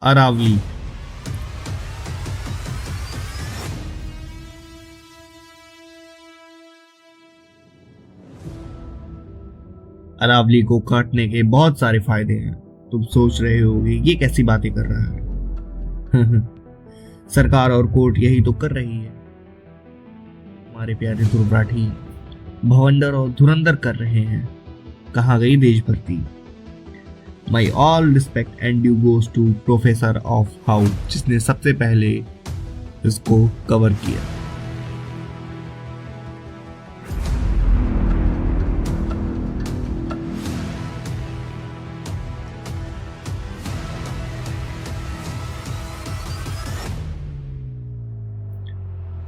अरावली। अरावली को काटने के बहुत सारे फायदे हैं। तुम सोच रहे होगे ये कैसी बातें कर रहा है। सरकार और कोर्ट यही तो कर रही है। हमारे प्यारे ध्रुवराठी भवंडर और धुरंधर कर रहे हैं। कहाँ गई देशभक्ति? My all respect and due goes to professor of how, जिसने सबसे पहले इसको कवर किया।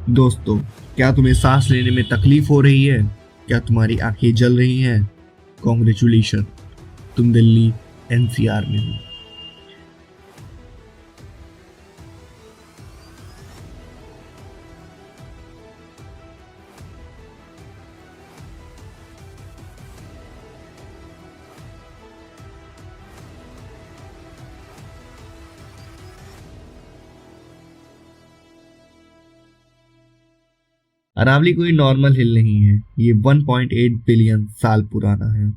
दोस्तों, क्या तुम्हें सांस लेने में तकलीफ हो रही है? क्या तुम्हारी आंखें जल रही हैं? कॉन्ग्रेचुलेशन, तुम दिल्ली एनसीआर में हो। अरावली कोई नॉर्मल हिल नहीं है। ये 1.8 बिलियन साल पुराना है।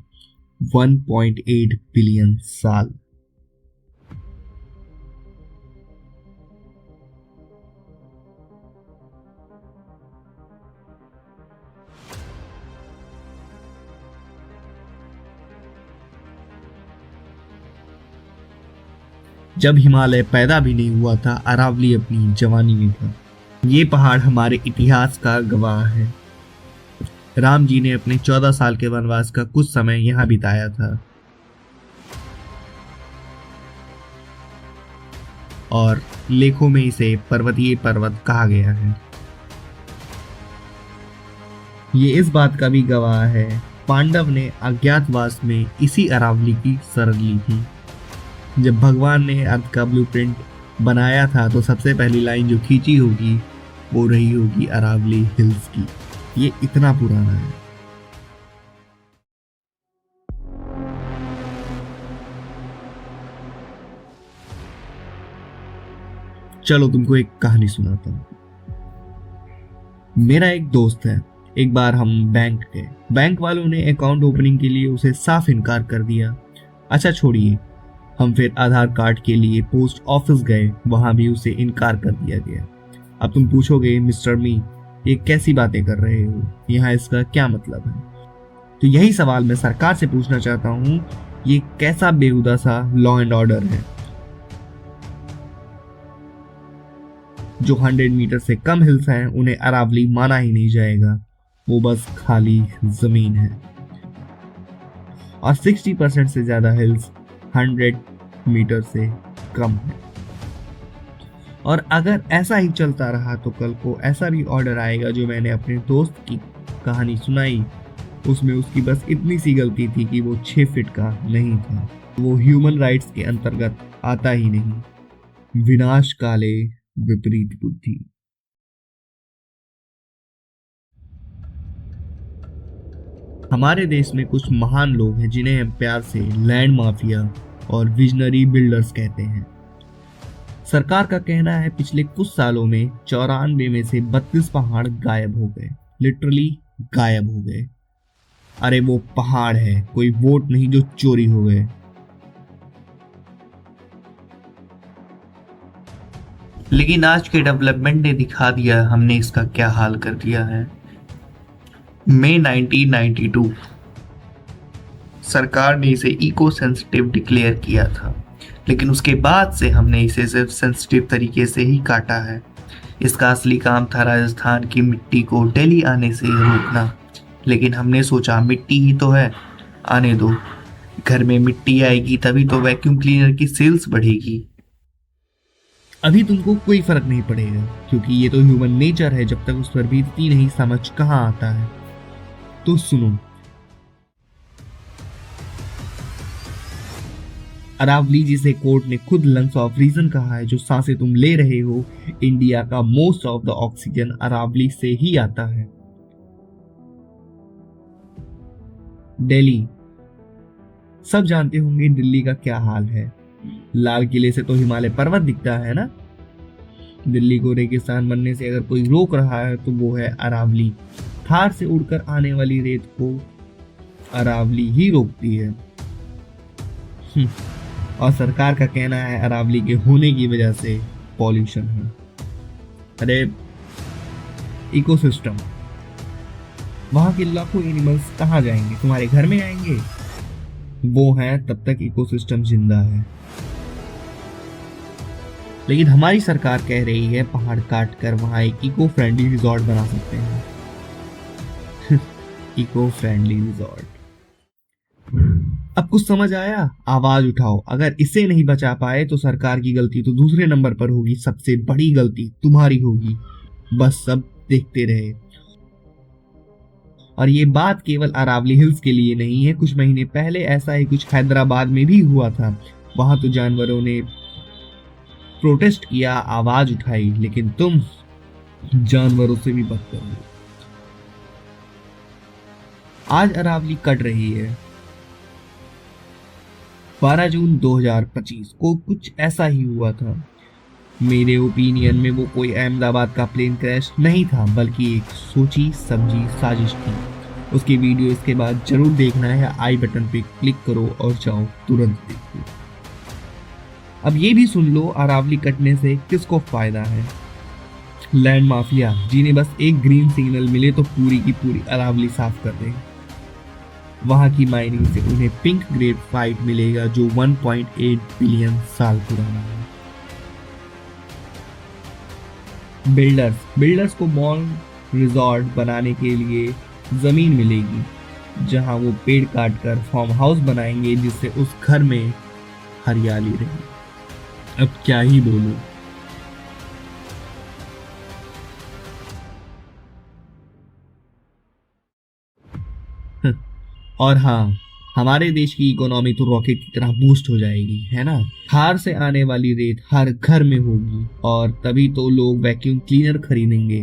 1.8 बिलियन साल। जब हिमालय पैदा भी नहीं हुआ था, अरावली अपनी जवानी में था। ये पहाड़ हमारे इतिहास का गवाह है। राम जी ने अपने 14 साल के वनवास का कुछ समय यहाँ बिताया था और लेखों में इसे पर्वतीय पर्वत कहा गया है। ये इस बात का भी गवाह है, पांडव ने अज्ञातवास में इसी अरावली की शरण ली थी। जब भगवान ने अर्थ का ब्लूप्रिंट बनाया था तो सबसे पहली लाइन जो खींची होगी वो रही होगी अरावली हिल्स की। ये इतना पुराना है। चलो तुमको एक कहानी सुनाता हूँ। मेरा एक दोस्त है। एक बार हम बैंक गए। बैंक वालों ने अकाउंट ओपनिंग के लिए उसे साफ इनकार कर दिया। अच्छा छोड़िए, हम फिर आधार कार्ड के लिए पोस्ट ऑफिस गए, वहां भी उसे इनकार कर दिया गया। अब तुम पूछोगे मिस्टर मी, ये कैसी बातें कर रहे हो, यहाँ इसका क्या मतलब है? तो यही सवाल मैं सरकार से पूछना चाहता हूँ, ये कैसा बेहुदा सा लॉ एंड ऑर्डर है? जो 100 मीटर से कम हिल्स हैं उन्हें अरावली माना ही नहीं जाएगा। वो बस खाली जमीन है। और 60% से ज्यादा हिल्स 100 मीटर से कम है। और अगर ऐसा ही चलता रहा तो कल को ऐसा भी ऑर्डर आएगा। जो मैंने अपने दोस्त की कहानी सुनाई, उसमें उसकी बस इतनी सी गलती थी कि वो 6 फीट का नहीं था। वो ह्यूमन राइट्स के अंतर्गत आता ही नहीं। विनाश काले विपरीत बुद्धि। हमारे देश में कुछ महान लोग हैं जिन्हें हम प्यार से लैंड माफिया और विजनरी बिल्डर्स कहते हैं। सरकार का कहना है पिछले कुछ सालों में 94 में से 32 पहाड़ गायब हो गए। लिटरली गायब हो गए। अरे वो पहाड़ है, कोई वोट नहीं जो चोरी हो गए। लेकिन आज के डेवलपमेंट ने दिखा दिया हमने इसका क्या हाल कर दिया है। मई 1992 सरकार ने इसे इको सेंसिटिव डिक्लेयर किया था, लेकिन उसके बाद से हमने इसे सिर्फ सेंसिटिव तरीके से ही काटा है। इसका असली काम था राजस्थान की मिट्टी को दिल्ली आने से रोकना, लेकिन हमने सोचा मिट्टी ही तो है, आने दो। घर में मिट्टी आएगी तभी तो वैक्यूम क्लीनर की सेल्स बढ़ेगी। अभी तुमको कोई फर्क नहीं पड़ेगा, क्योंकि ये तो ह्यूमन नेचर है। जब तक उस पर बीतती नहीं समझ कहाँ आता है। तो सुनो, अरावली जिसे कोर्ट ने खुद लंग्स ऑफ रीजन कहा है, जो सांसें तुम ले रहे हो, इंडिया का most of the oxygen Aravalli से ही आता है। दिल्ली, सब जानते होंगे दिल्ली का क्या हाल है। लाल किले से तो हिमालय पर्वत दिखता है ना। दिल्ली को रेगिस्तान बनने से अगर कोई रोक रहा है तो वो है अरावली। थार से उड़कर आने वाली रेत को अरावली ही रोकती है। और सरकार का कहना है अरावली के होने की वजह से पॉल्यूशन है। अरे इकोसिस्टम, वहां के लाखों एनिमल्स कहाँ जाएंगे? तुम्हारे घर में आएंगे? वो हैं तब तक इकोसिस्टम जिंदा है। लेकिन हमारी सरकार कह रही है पहाड़ काट कर वहां एक इको फ्रेंडली रिजॉर्ट बना सकते हैं। Eco friendly resort. अब कुछ समझ आया? आवाज उठाओ। अगर इसे नहीं बचा पाए तो सरकार की गलती तो दूसरे नंबर पर होगी, सबसे बड़ी गलती तुम्हारी होगी। बस सब देखते रहे। और ये बात केवल अरावली हिल्स के लिए नहीं है। कुछ महीने पहले ऐसा ही कुछ हैदराबाद में भी हुआ था। वहां तो जानवरों ने प्रोटेस्ट किया, आवाज उठाई, लेकिन तुम जानवरों से भी बदतर हो। आज अरावली कट रही है। 12 जून 2025 को कुछ ऐसा ही हुआ था। मेरे ओपिनियन में वो कोई अहमदाबाद का प्लेन क्रैश नहीं था, बल्कि एक सोची समझी साजिश थी। उसकी वीडियो इसके बाद जरूर देखना है। आई बटन पे क्लिक करो और जाओ तुरंत देखो। अब ये भी सुन लो, अरावली कटने से किसको फायदा है? लैंड माफिया, जिन्हें बस एक ग्रीन सिग्नल मिले तो पूरी की पूरी अरावली साफ कर दें। वहां की माइनिंग से उन्हें पिंक ग्रेड फाइट मिलेगा जो 1.8 बिलियन साल पुराना है। बिल्डर्स को मॉल रिजॉर्ट बनाने के लिए जमीन मिलेगी, जहां वो पेड़ काटकर फार्म हाउस बनाएंगे, जिससे उस घर में हरियाली रहे। अब क्या ही बोलूं। और हाँ, हमारे देश की इकोनॉमी तो रॉकेट की तरह बूस्ट हो जाएगी, है ना। थार से आने वाली रेत हर घर में होगी और तभी तो लोग वैक्यूम क्लीनर खरीदेंगे।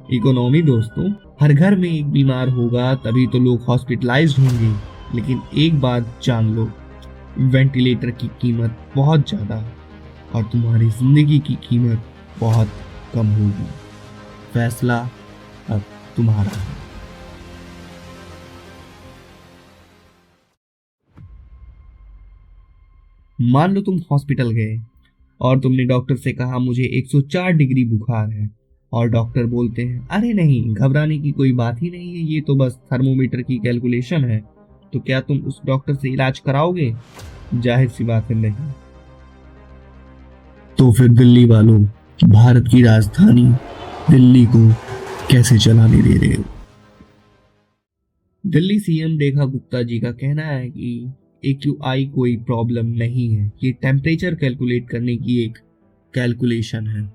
इकोनॉमी दोस्तों, हर घर में एक बीमार होगा तभी तो लोग हॉस्पिटलाइज्ड होंगे। लेकिन एक बात जान लो, वेंटिलेटर की कीमत बहुत ज्यादा और तुम्हारी जिंदगी की कीमत बहुत कम होगी। फैसला अब तुम्हारा है। मान लो तुम हॉस्पिटल गए और तुमने डॉक्टर से कहा मुझे 104 डिग्री बुखार है, और डॉक्टर बोलते हैं अरे नहीं, घबराने की कोई बात ही नहीं है, ये तो बस थर्मोमीटर की कैलकुलेशन है। तो क्या तुम उस डॉक्टर से इलाज कराओगे? जाहिर सी बात है नहीं। तो फिर दिल्ली वालों, भारत की राजधानी दिल्ली को कैसे चलाने दे रहे हो? दिल्ली सीएम रेखा गुप्ता जी का कहना है कि AQI कोई प्रॉब्लम नहीं है, ये टेम्परेचर कैलकुलेट करने की एक कैलकुलेशन है।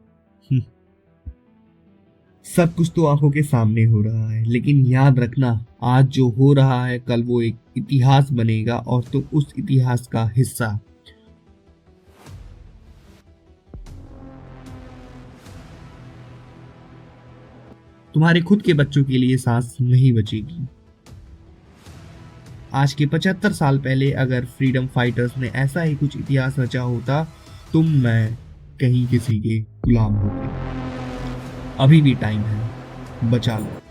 सब कुछ तो आंखों के सामने हो रहा है, लेकिन याद रखना, आज जो हो रहा है कल वो एक इतिहास बनेगा और तुम उस इतिहास का हिस्सा। तुम्हारे खुद के बच्चों के लिए सांस नहीं बचेगी। आज के 75 साल पहले अगर फ्रीडम फाइटर्स ने ऐसा ही कुछ इतिहास रचा होता, तुम मैं कहीं किसी के गुलाम होते। अभी भी टाइम है, बचा लो।